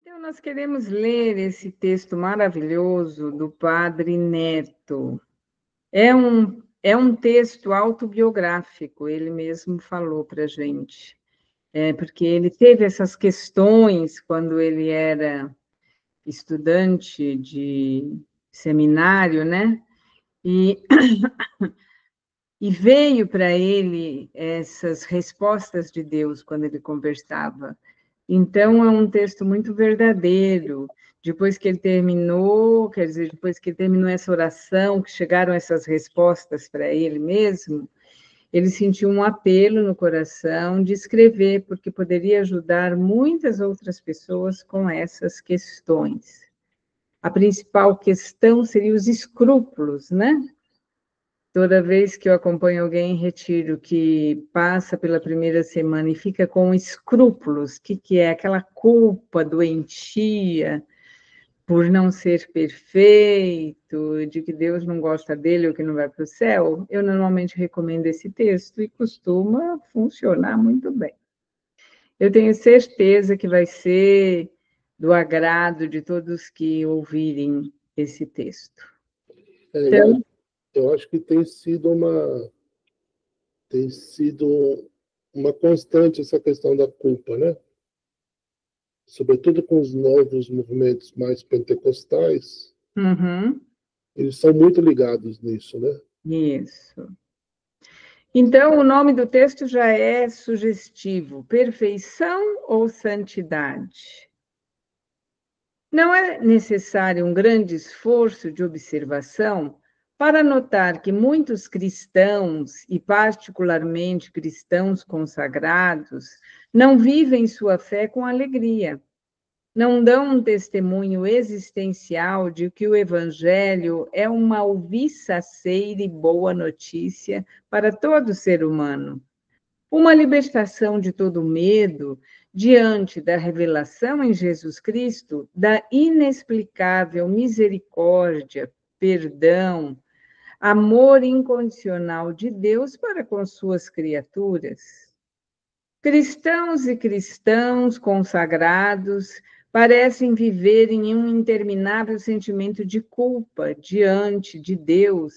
Então, nós queremos ler esse texto maravilhoso do Padre Neto. É um texto autobiográfico, ele mesmo falou para a gente, porque ele teve essas questões quando ele era estudante de seminário, né? E, e veio para ele essas respostas de Deus quando ele conversava. Então, é um texto muito verdadeiro. Depois que ele terminou, quer dizer, depois que ele terminou essa oração, que chegaram essas respostas para ele mesmo, ele sentiu um apelo no coração de escrever, porque poderia ajudar muitas outras pessoas com essas questões. A principal questão seria os escrúpulos, né? Toda vez que eu acompanho alguém em retiro que passa pela primeira semana e fica com escrúpulos, o que é? Aquela culpa doentia por não ser perfeito, de que Deus não gosta dele ou que não vai para o céu, eu normalmente recomendo esse texto e costuma funcionar muito bem. Eu tenho certeza que vai ser do agrado de todos que ouvirem esse texto. Então, eu acho que tem sido uma constante essa questão da culpa, né? Sobretudo com os novos movimentos mais pentecostais, eles são muito ligados nisso, né? Isso. Então, o nome do texto já é sugestivo: perfeição ou santidade? Não é necessário um grande esforço de observação para notar que muitos cristãos, e particularmente cristãos consagrados, não vivem sua fé com alegria. Não dão um testemunho existencial de que o Evangelho é uma alvissaceira e boa notícia para todo ser humano. Uma libertação de todo medo diante da revelação em Jesus Cristo da inexplicável misericórdia, perdão, amor incondicional de Deus para com suas criaturas. Cristãos e cristãos consagrados parecem viver em um interminável sentimento de culpa diante de Deus,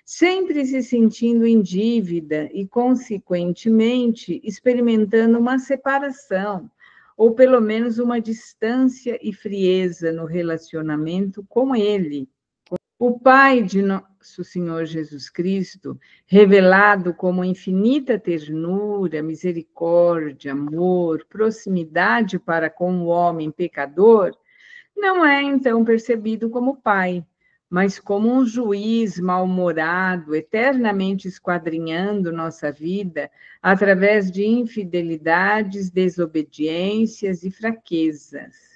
sempre se sentindo em dívida e, consequentemente, experimentando uma separação, ou pelo menos uma distância e frieza no relacionamento com Ele. O Pai de nosso Senhor Jesus Cristo, revelado como infinita ternura, misericórdia, amor, proximidade para com o homem pecador, não é então percebido como Pai, mas como um juiz mal-humorado, eternamente esquadrinhando nossa vida através de infidelidades, desobediências e fraquezas.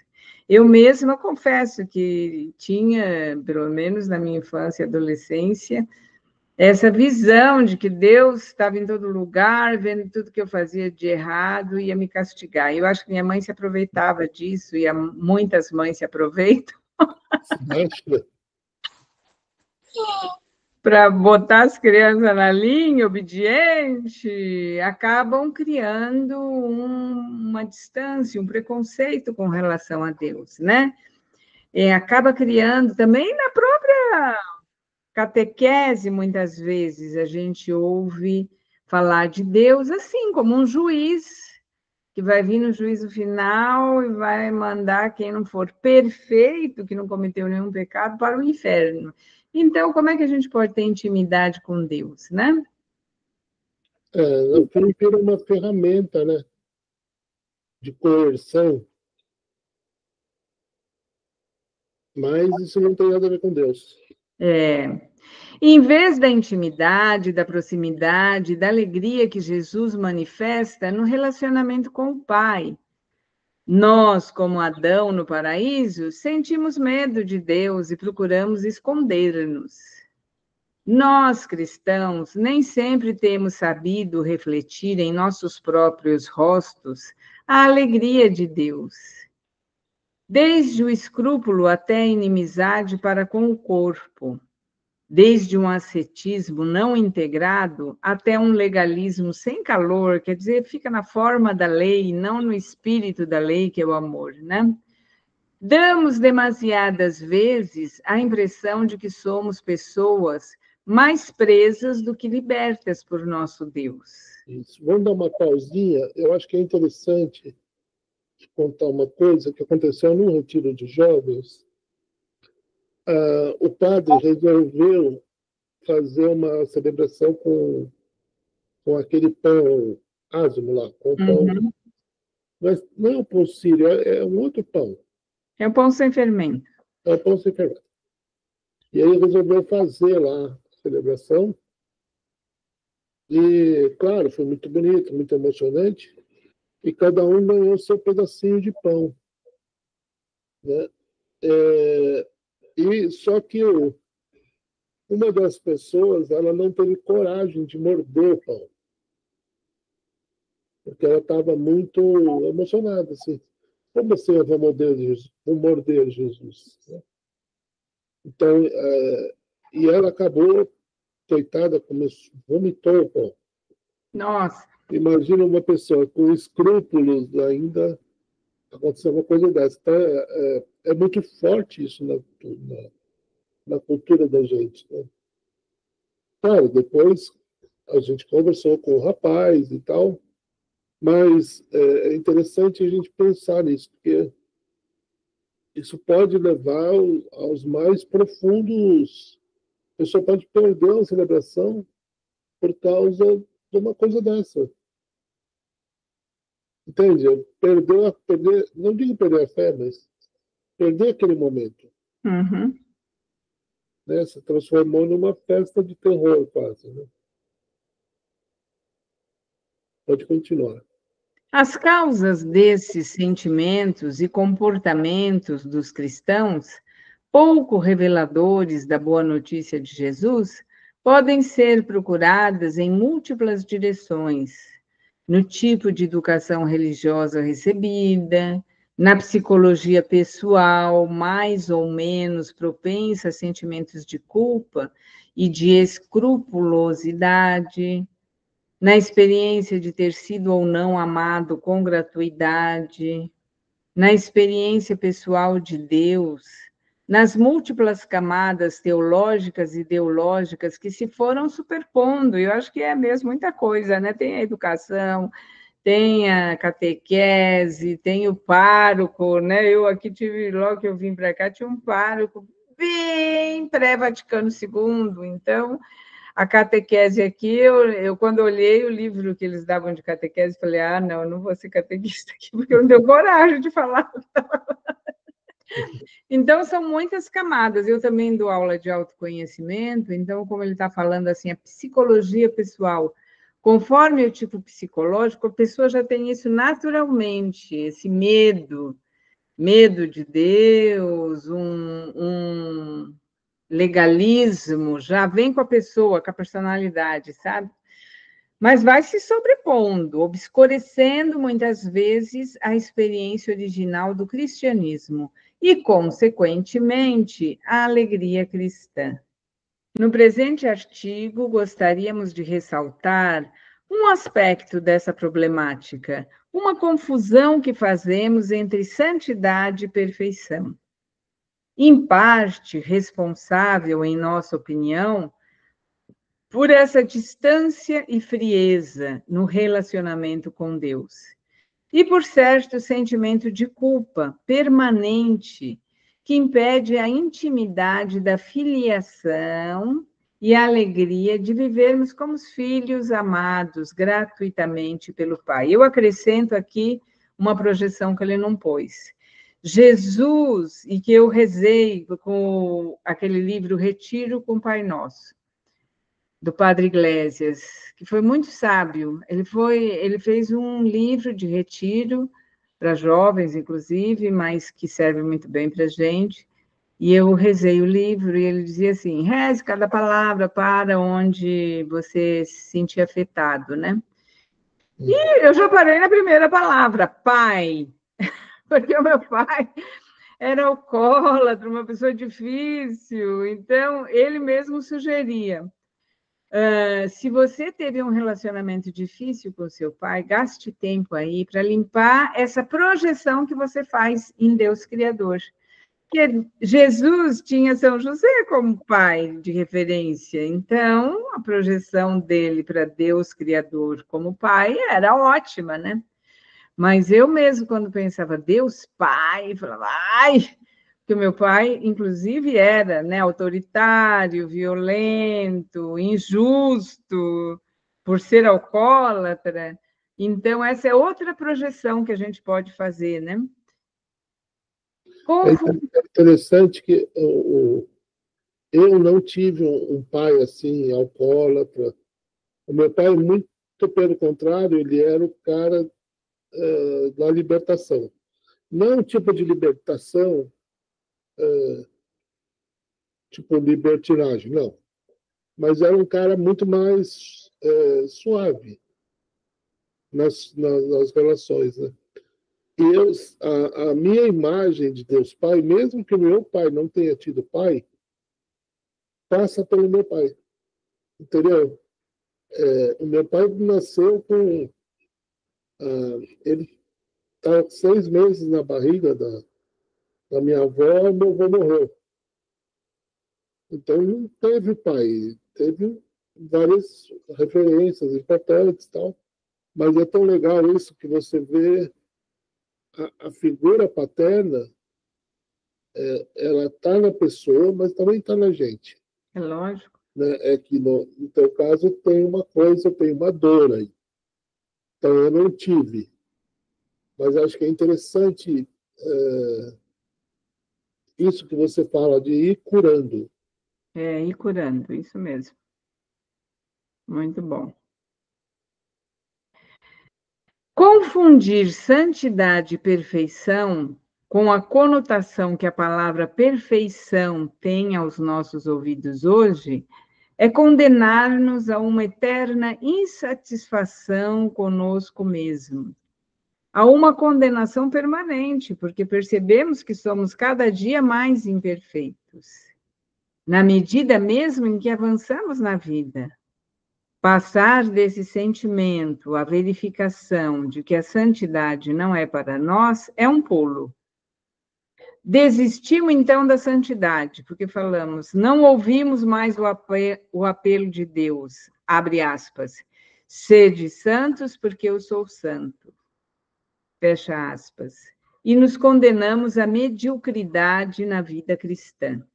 Eu mesma confesso que tinha, pelo menos na minha infância e adolescência, essa visão de que Deus estava em todo lugar, vendo tudo que eu fazia de errado e ia me castigar. Eu acho que minha mãe se aproveitava disso, e muitas mães se aproveitam para botar as crianças na linha, obediente, acabam criando uma distância, um preconceito com relação a Deus, né? Acaba criando também na própria catequese, muitas vezes, a gente ouve falar de Deus assim, como um juiz, que vai vir no juízo final e vai mandar quem não for perfeito, que não cometeu nenhum pecado, para o inferno. Então, como é que a gente pode ter intimidade com Deus, né? Vira uma ferramenta, né? De coerção. Mas isso não tem nada a ver com Deus. Em vez da intimidade, da proximidade, da alegria que Jesus manifesta no relacionamento com o Pai, nós, como Adão no paraíso, sentimos medo de Deus e procuramos esconder-nos. Nós, cristãos, nem sempre temos sabido refletir em nossos próprios rostos a alegria de Deus. Desde o escrúpulo até a inimizade para com o corpo, desde um ascetismo não integrado até um legalismo sem calor, quer dizer, fica na forma da lei, não no espírito da lei, que é o amor, né? Damos demasiadas vezes a impressão de que somos pessoas mais presas do que libertas por nosso Deus. Isso. Vamos dar uma pausinha. Eu acho que é interessante contar uma coisa que aconteceu num retiro de jovens. O padre resolveu fazer uma celebração com aquele pão asmo lá, com pão. Uhum. Mas não é o pão sírio, é um outro pão. É o pão sem fermento. É o pão sem fermento. E aí resolveu fazer lá a celebração. E, claro, foi muito bonito, muito emocionante. E cada um ganhou seu pedacinho de pão. Né? E só que uma das pessoas, ela não teve coragem de morder o pão. Porque ela estava muito emocionada, assim. Como assim eu vou morder Jesus? Vou morder Jesus, né? Então, e ela acabou, coitada, vomitou o pão. Nossa. Imagina uma pessoa com escrúpulos ainda acontecer uma coisa dessa. Então, é muito forte isso na cultura da gente. Né? Claro, depois a gente conversou com o rapaz e tal, mas é interessante a gente pensar nisso, porque isso pode levar aos mais profundos. A pessoa pode perder uma celebração por causa de uma coisa dessa. Entende? Perder, não digo perder a fé, mas perder aquele momento. Uhum. Né? Se transformou numa festa de terror, quase. Né? Pode continuar. As causas desses sentimentos e comportamentos dos cristãos, pouco reveladores da boa notícia de Jesus, podem ser procuradas em múltiplas direções, no tipo de educação religiosa recebida, na psicologia pessoal, mais ou menos propensa a sentimentos de culpa e de escrupulosidade, na experiência de ter sido ou não amado com gratuidade, na experiência pessoal de Deus, nas múltiplas camadas teológicas e ideológicas que se foram superpondo. Eu acho que é mesmo muita coisa, né? Tem a educação, tem a catequese, tem o pároco, né? Eu aqui tive, logo que eu vim para cá, tinha um pároco bem pré-Vaticano II, então a catequese aqui, eu quando olhei o livro que eles davam de catequese, falei, não, eu não vou ser catequista aqui, porque eu não tenho coragem de falar. Então, são muitas camadas. Eu também dou aula de autoconhecimento, então, como ele está falando assim, a psicologia pessoal, conforme o tipo psicológico, a pessoa já tem isso naturalmente, esse medo de Deus, um legalismo, já vem com a pessoa, com a personalidade, sabe? Mas vai se sobrepondo, obscurecendo muitas vezes a experiência original do cristianismo e, consequentemente, a alegria cristã. No presente artigo, gostaríamos de ressaltar um aspecto dessa problemática, uma confusão que fazemos entre santidade e perfeição. Em parte responsável, em nossa opinião, por essa distância e frieza no relacionamento com Deus, e por certo sentimento de culpa permanente que impede a intimidade da filiação e a alegria de vivermos como filhos amados gratuitamente pelo Pai. Eu acrescento aqui uma projeção que ele não pôs. Jesus, e que eu rezei com aquele livro Retiro com o Pai Nosso, do Padre Iglesias, que foi muito sábio. Ele fez um livro de retiro para jovens, inclusive, mas que serve muito bem para a gente. E eu rezei o livro e ele dizia assim: reze cada palavra para onde você se sentir afetado, né? E eu já parei na primeira palavra, pai, porque o meu pai era alcoólatra, uma pessoa difícil, então ele mesmo sugeria: se você teve um relacionamento difícil com seu pai, gaste tempo aí para limpar essa projeção que você faz em Deus Criador. Porque Jesus tinha São José como pai de referência, então a projeção dele para Deus Criador como pai era ótima, né? Mas eu mesmo, quando pensava Deus Pai, falava, ai, porque o meu pai, inclusive, era, né, autoritário, violento, injusto, por ser alcoólatra. Então, essa é outra projeção que a gente pode fazer, né? É interessante que eu não tive um pai assim, alcoólatra. O meu pai, muito pelo contrário, ele era o cara da libertação. Não um tipo de libertação, tipo libertinagem, não. Mas era um cara muito mais suave nas relações, né? E a minha imagem de Deus Pai, mesmo que o meu pai não tenha tido pai, passa pelo meu pai, entendeu? O meu pai nasceu com... ele está 6 meses na barriga da minha avó, e meu avô morreu. Então, não teve pai, teve várias referências importantes e tal, mas é tão legal isso que você vê a figura paterna, ela está na pessoa, mas também está na gente. É lógico. Né? É que no teu caso tem uma coisa, tem uma dor aí. Então eu não tive, mas acho que é interessante isso que você fala de ir curando. Ir curando, isso mesmo. Muito bom. Confundir santidade e perfeição com a conotação que a palavra perfeição tem aos nossos ouvidos hoje é condenar-nos a uma eterna insatisfação conosco mesmo, a uma condenação permanente, porque percebemos que somos cada dia mais imperfeitos, na medida mesmo em que avançamos na vida. Passar desse sentimento à verificação de que a santidade não é para nós é um pulo. Desistimos então da santidade, porque falamos, não ouvimos mais o apelo de Deus, abre aspas, sede santos porque eu sou santo, fecha aspas, e nos condenamos à mediocridade na vida cristã.